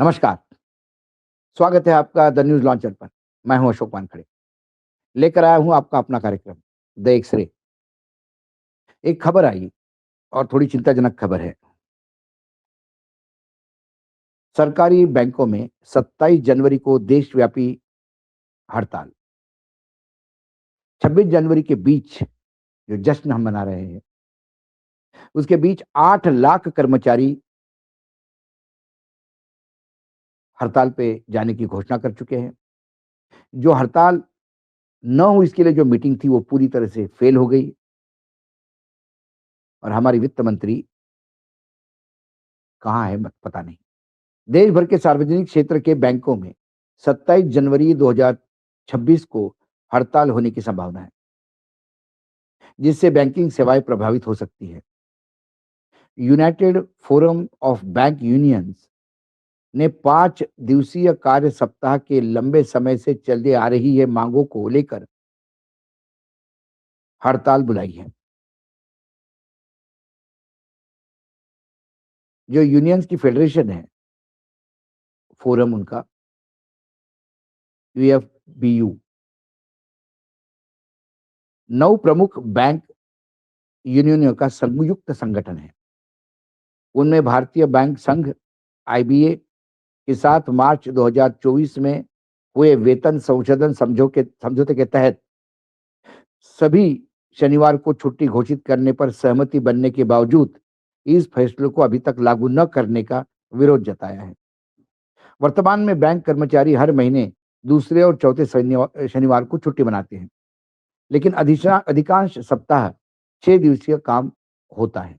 नमस्कार, स्वागत है आपका द न्यूज़ लॉन्चर पर। मैं हूं अशोक वानखड़े। लेकर आया हूं आपका अपना कार्यक्रम द एक्स-रे। एक खबर आई और थोड़ी चिंताजनक खबर है। सरकारी बैंकों में 27 जनवरी को देशव्यापी हड़ताल। 26 जनवरी के बीच जो जश्न हम मना रहे हैं, उसके बीच 8 लाख कर्मचारी हड़ताल पे जाने की घोषणा कर चुके हैं। जो हड़ताल न हो इसके लिए जो मीटिंग थी वो पूरी तरह से फेल हो गई और हमारी वित्त मंत्री कहाँ है पता नहीं। देश भर के सार्वजनिक क्षेत्र के बैंकों में 27 जनवरी 2026 को हड़ताल होने की संभावना है, जिससे बैंकिंग सेवाएं प्रभावित हो सकती है। United forum of bank unions ने 5 दिवसीय कार्य सप्ताह के लंबे समय से चलते आ रही है मांगों को लेकर हड़ताल बुलाई है। जो यूनियंस की फेडरेशन है, फोरम उनका यूएफबीयू, 9 प्रमुख बैंक यूनियनों का संयुक्त संगठन है। उनमें भारतीय बैंक संघ आईबीए के साथ मार्च 2024 में हुए वेतन संशोधन समझौते के तहत सभी शनिवार को छुट्टी घोषित करने पर सहमति बनने के बावजूद इस फैसले को अभी तक लागू न करने का विरोध जताया है। वर्तमान में बैंक कर्मचारी हर महीने दूसरे और चौथे शनिवार को छुट्टी मनाते हैं, लेकिन अधिकांश सप्ताह 6 दिवसीय काम होता है।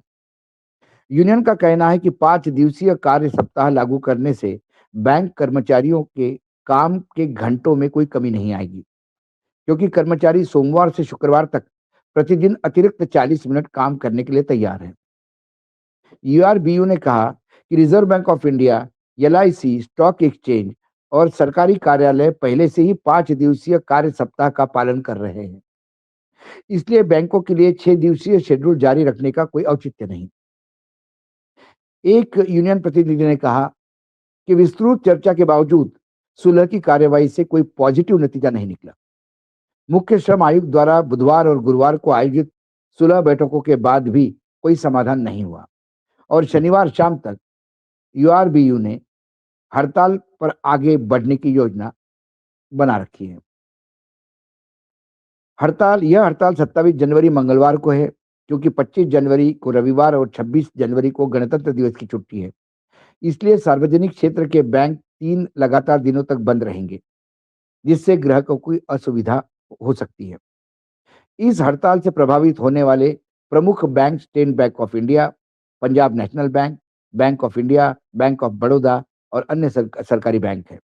यूनियन का कहना है कि 5 दिवसीय कार्य सप्ताह लागू करने से बैंक कर्मचारियों के काम के घंटों में कोई कमी नहीं आएगी, क्योंकि कर्मचारी सोमवार से शुक्रवार तक प्रतिदिन अतिरिक्त 40 मिनट काम करने के लिए तैयार हैं। यूआरबीयू ने कहा कि reserve bank of India, LIC, stock exchange और सरकारी कार्यालय पहले से ही 5 दिवसीय कार्य सप्ताह का पालन कर रहे हैं। इसलिए बैंकों के लिए 6 दिवसीय शेड्यूल जारी रखने का कोई औचित्य नहीं। एक यूनियन प्रतिनिधि ने कहा कि विस्तृत चर्चा के बावजूद सुलह की कार्यवाही से कोई पॉजिटिव नतीजा नहीं निकला। मुख्य श्रम आयुक्त द्वारा बुधवार और गुरुवार को आयोजित सुलह बैठकों के बाद भी कोई समाधान नहीं हुआ और शनिवार शाम तक यूआरबीयू ने हड़ताल पर आगे बढ़ने की योजना बना रखी है। यह हड़ताल 27 जनवरी मंगलवार को है, क्योंकि 25 जनवरी को रविवार और 26 जनवरी को गणतंत्र दिवस की छुट्टी है। इसलिए सार्वजनिक क्षेत्र के बैंक 3 लगातार दिनों तक बंद रहेंगे, जिससे ग्राहकों को असुविधा हो सकती है। इस हड़ताल से प्रभावित होने वाले प्रमुख bank state bank of India, Punjab national bank, bank of India, bank of Baroda और अन्य सरकारी बैंक हैं।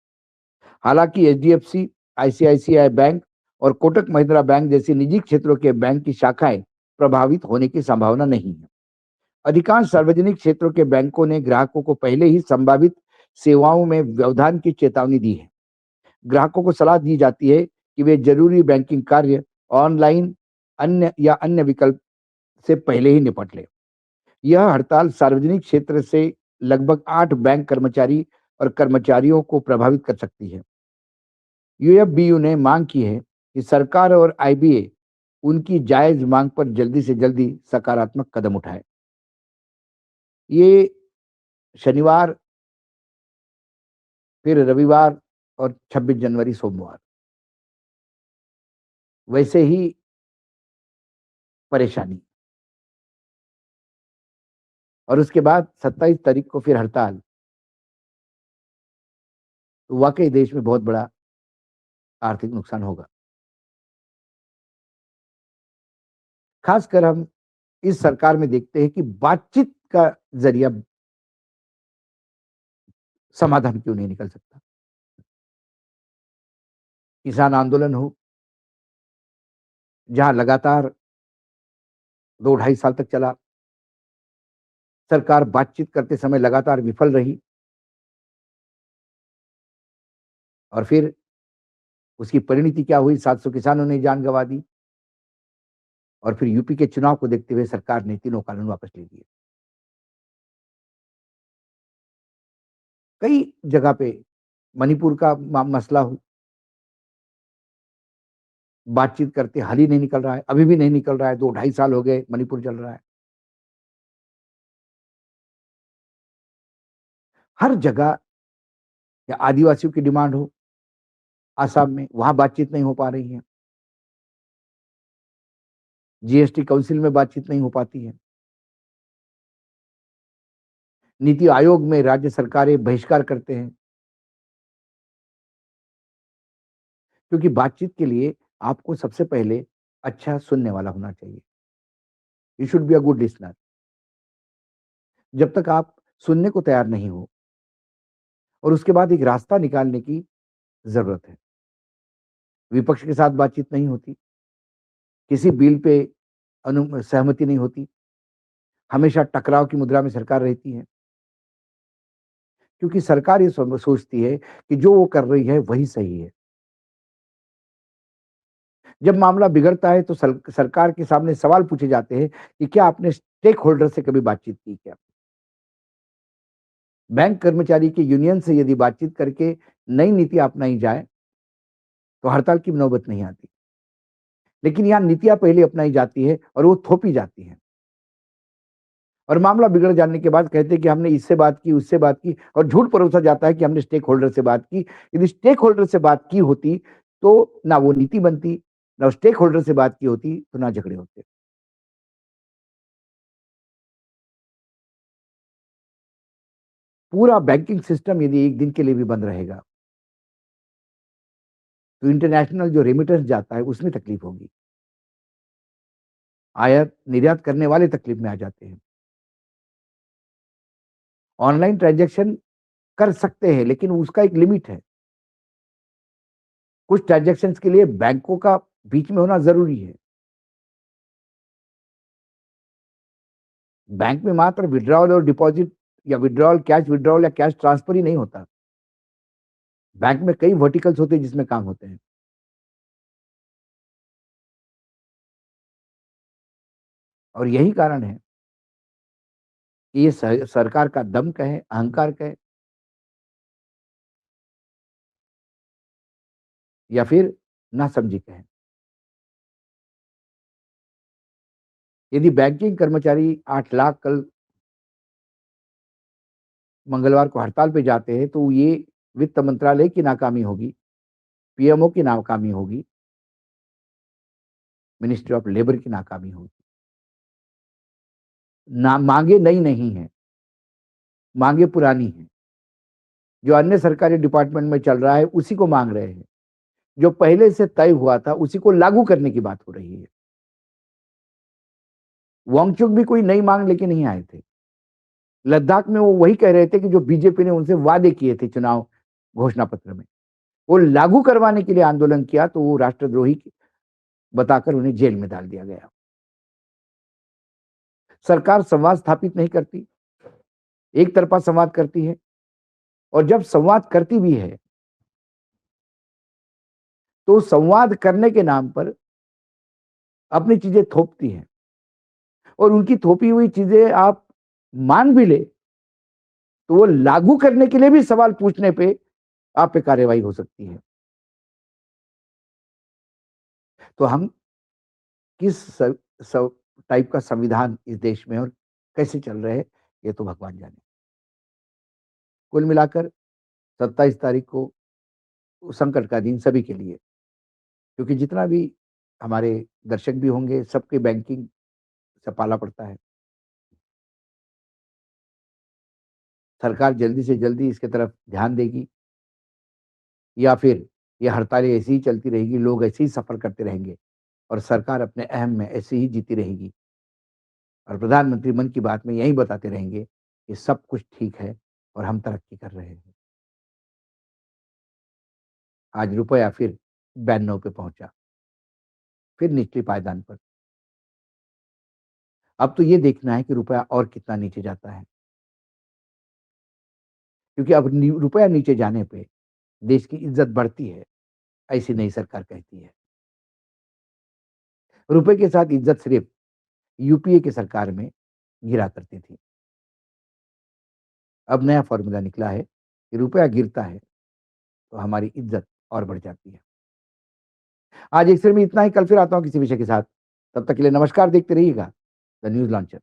हालांकि एचडीएफसी, आईसीआईसीआई बैंक और कोटक महिंद्रा बैंक जैसी निजी क्षेत्रों के बैंक की शाखाएं प्रभावित होने की संभावना नहीं है। अधिकांश सार्वजनिक क्षेत्रों के बैंकों ने ग्राहकों को पहले ही संभावित सेवाओं में व्यवधान की चेतावनी दी है। ग्राहकों को सलाह दी जाती है कि वे जरूरी बैंकिंग कार्य ऑनलाइन अन्य विकल्प से पहले ही निपट लें। यह हड़ताल सार्वजनिक क्षेत्र से लगभग 8 बैंक कर्मचारी और कर्मचारियों को प्रभावित कर सकती है। यूएफबीयू ने मांग की है कि सरकार और आईबीए उनकी जायज मांग पर जल्दी से जल्दी सकारात्मक कदम उठाए। ये शनिवार, फिर रविवार और 26 जनवरी सोमवार, वैसे ही परेशानी। और उसके बाद 27 तारीख को फिर हड़ताल। तो वाकई देश में बहुत बड़ा आर्थिक नुकसान होगा। खासकर हम इस सरकार में देखते हैं कि बातचीत का जरिया समाधान क्यों नहीं निकल सकता। किसान आंदोलन हो, जहां लगातार 2 ढाई साल तक चला, सरकार बातचीत करते समय लगातार विफल रही और फिर उसकी परिणति क्या हुई, 700 किसानों ने जान गंवा दी और फिर यूपी के चुनाव को देखते हुए सरकार ने तीनों कानून वापस ले लिए। कई जगह पे मणिपुर का मसला हो, बातचीत करते हल ही नहीं निकल रहा है, अभी भी नहीं निकल रहा है, 2 ढाई साल हो गए मणिपुर चल रहा है। हर जगह या आदिवासियों की डिमांड हो, आसाम में, वहाँ बातचीत नहीं हो पा रही है। जीएसटी काउंसिल में बातचीत नहीं हो पाती है। नीति आयोग में राज्य सरकारें बहिष्कार करते हैं, क्योंकि बातचीत के लिए आपको सबसे पहले अच्छा सुनने वाला होना चाहिए। You should be a good listener. जब तक आप सुनने को तैयार नहीं हो और उसके बाद एक रास्ता निकालने की ज़रूरत है। विपक्ष के साथ बातचीत नहीं होती, किसी बिल पे सहमति नहीं होती, हमेशा टकराव की मुद्रा में सरकार रहती है, क्योंकि सरकार ये सोचती है कि जो वो कर रही है वही सही है। जब मामला बिगड़ता है तो सरकार के सामने सवाल पूछे जाते हैं कि क्या आपने स्टेक होल्डर से कभी बातचीत की क्या? बैंक कर्मचारी के यूनियन से यदि बातचीत करके नई नीति अपनाई जाए, तो हड़ताल की नौबत नहीं आती। लेकिन यहाँ नीतियाँ पहले अपनाई जाती है और वो थोपी जाती हैं। और मामला बिगड़ जाने के बाद कहते हैं कि हमने इससे बात की, उससे बात की और झूठ परोसा जाता है कि हमने स्टेक होल्डर से बात की। यदि स्टेक होल्डर से बात की होती, तो ना वो नीति बनती, ना स्टेक होल्डर से बात की होती, तो ना झगड़े होते। पूरा बैंकिंग सिस्टम यदि एक दिन के लिए भी बंद रहेगा, तो इंटरनेशनल जो रेमिटेंस जाता है, उसमें तकलीफ होगी। आयात निर्यात करने वाले तकलीफ में आ जाते हैं। ऑनलाइन ट्रांज़ैक्शन कर सकते हैं, लेकिन उसका एक लिमिट है। कुछ ट्रांज़ैक्शंस के लिए बैंकों का बीच में होना ज़रूरी है। बैंक में मात्र विथड्रॉवल और डिपॉज़िट या विथड्रॉवल या कैश ट्रांसफर ही नहीं होता। बैंक में कई वर्टिकल्स होते हैं जिसमें काम होते हैं। और यही कारण है कि ये सरकार का दम कहें, अहंकार कहें या फिर नासमझी कहें। यदि बैंकिंग कर्मचारी 8 लाख कल मंगलवार को हड़ताल पे जाते हैं, तो ये वित्त मंत्रालय की नाकामी होगी, पीएमओ की नाकामी होगी, मिनिस्ट्री ऑफ लेबर की नाकामी होगी। ना माँगे नई नहीं हैं, माँगे पुरानी हैं। जो अन्य सरकारी डिपार्टमेंट में चल रहा है, उसी को माँग रहे हैं। जो पहले से तय हुआ था, उसी को लागू करने की बात हो रही है। वांगचुक भी कोई नई माँग लेके नहीं आए थे। लद्दाख में वो वही कह रहे थे कि जो बीजेपी ने उनसे वादे किए थे चुनाव घोषणा पत्र में। वो लागू करवाने के लिए आंदोलन किया, तो वो राष्ट्रद्रोही बताकर उन्हें जेल में डाल दिया गया। सरकार संवाद स्थापित नहीं करती, एक तरफ़ा संवाद करती है और जब संवाद करती भी है, तो संवाद करने के नाम पर अपनी चीज़ें थोपती है और उनकी थोपी हुई चीज़ें आप मान भी ले, तो वो लागू करने के लिए भी सवाल पूछने पे आप पे कार्रवाई हो सकती है। तो हम किस टाइप का संविधान इस देश में और कैसे चल रहे हैं, ये तो भगवान जाने। कुल मिलाकर 27 तारीख को संकट का दिन सभी के लिए, क्योंकि जितना भी हमारे दर्शक भी होंगे, सबके बैंकिंग से पाला पड़ता है। सरकार जल्दी से जल्दी इसकी तरफ ध्यान देगी या फिर ये हड़तालें ऐसी ही चलती रहेगी, लोग ऐसे ही सफ़र करते रहेंगे और सरकार अपने अहम में ऐसे ही जीती रहेगी और प्रधानमंत्री मन की बात में यही बताते रहेंगे कि सब कुछ ठीक है और हम तरक्की कर रहे हैं। आज रुपया फिर 92 पे पहुँचा, फिर निचले पायदान पर। अब तो ये देखना है कि रुपया और कितना नीचे जाता है, क्योंकि अब रुपया नीचे जाने पे देश की इज्जत बढ़ती है, ऐसी नई सरकार कहती है। रुपए के साथ इज्जत सिर्फ यूपीए की सरकार में गिरा करती थी। अब नया फ़ॉर्मूला निकला है कि रुपया गिरता है, तो हमारी इज़्ज़त और बढ़ जाती है। आज एक्स-रे में इतना ही, कल फिर आता हूँ किसी विषय के साथ। तब तक के लिए नमस्कार, देखते रहिएगा द न्यूज़ लॉन्चर।